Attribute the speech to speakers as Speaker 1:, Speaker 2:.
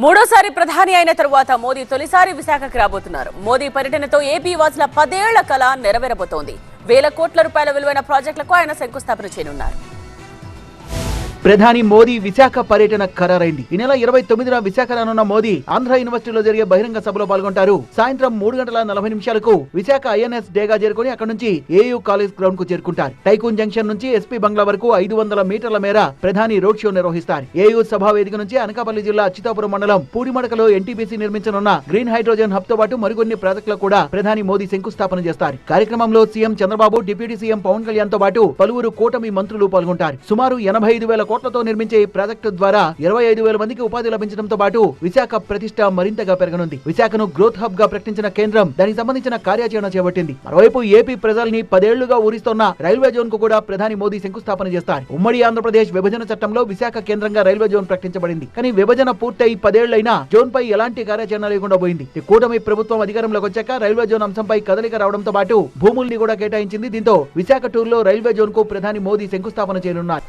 Speaker 1: మూడోసారి ప్రధాని అయిన తరువాత మోదీ తొలిసారి విశాఖకు రాబోతున్నారు. మోదీ పర్యటనతో ఏపీ వాసుల 10 ఏళ్ల కల నెరవేరబోతోంది. వేల కోట్ల రూపాయల విలువైన ప్రాజెక్టులకు ఆయన శంకుస్థాపన చేయనున్నారు.
Speaker 2: ప్రధాని మోదీ విశాఖ పర్యటన ఖరారైంది. ఈ నెల 29న విశాఖ రానున్న మోదీ ఆంధ్ర యూనివర్సిటీలో జరిగే బహిరంగ సభలో పాల్గొంటారు. సాయంత్రం 3:40 విశాఖ ఐఎన్ఎస్ డేగా చేరుకుని అక్కడి నుంచి ఏయూ కాలేజ్ గ్రౌండ్ కు చేరుకుంటారు. టైకూన్ జంక్షన్ నుంచి ఎస్పీ బంగ్లా వరకు 500 మీటర్ల మేర ప్రధాని రోడ్ షో నిర్వహిస్తారు. ఏయూ సభా వేదిక నుంచి అనకాపల్లి జిల్లా అచ్యుతాపురం మండలం పూడిమడకలో ఎన్టీపీసీ నిర్మించనున్న గ్రీన్ హైడ్రోజన్ హబ్ తో పాటు మరికొన్ని ప్రాజెక్టులకు కూడా ప్రధాని మోదీ శంకుస్థాపన చేస్తారు. కార్యక్రమంలో CM Chandrababu, deputy CM Pawan Kalyan తో పాటు పలువురు కూటమి మంత్రులు పాల్గొంటారు. సుమారు 85,000 కోట్లతో నిర్మించే ఈ ప్రాజెక్టు ద్వారా 25,000 మందికి ఉపాధి లభించడంతో పాటు విశాఖ ప్రతిష్ట మరింతగా పెరగనుంది. విశాఖను గ్రోత్ హబ్ గా ప్రకటించిన కేంద్రం దానికి సంబంధించిన కార్యాచరణ చేపట్టింది. మరోవైపు ఏపీ ప్రజల్ని 10 ఏళ్లుగా ఊరిస్తోన్న రైల్వే జోన్ కు కూడా ప్రధాని మోదీ శంకుస్థాపన చేస్తారు. ఉమ్మడి ఆంధ్రప్రదేశ్ విభజన చట్టంలో విశాఖ కేంద్రంగా రైల్వే జోన్ ప్రకటించబడింది. కానీ విభజన పూర్తయి 10 ఏళ్లైనా జోన్ పై ఎలాంటి కార్యాచరణ లేకుండా పోయింది. కూటమి ప్రభుత్వం అధికారంలోకి వచ్చాక రైల్వే జోన్ అంశంపై కదలిక రావడంతో పాటు భూముల్ని కూడా కేటాయించింది. దీంతో విశాఖ టూర్ లో రైల్వే జోన్ కు ప్రధాని మోదీ శంకుస్థాపన చేయనున్నారు.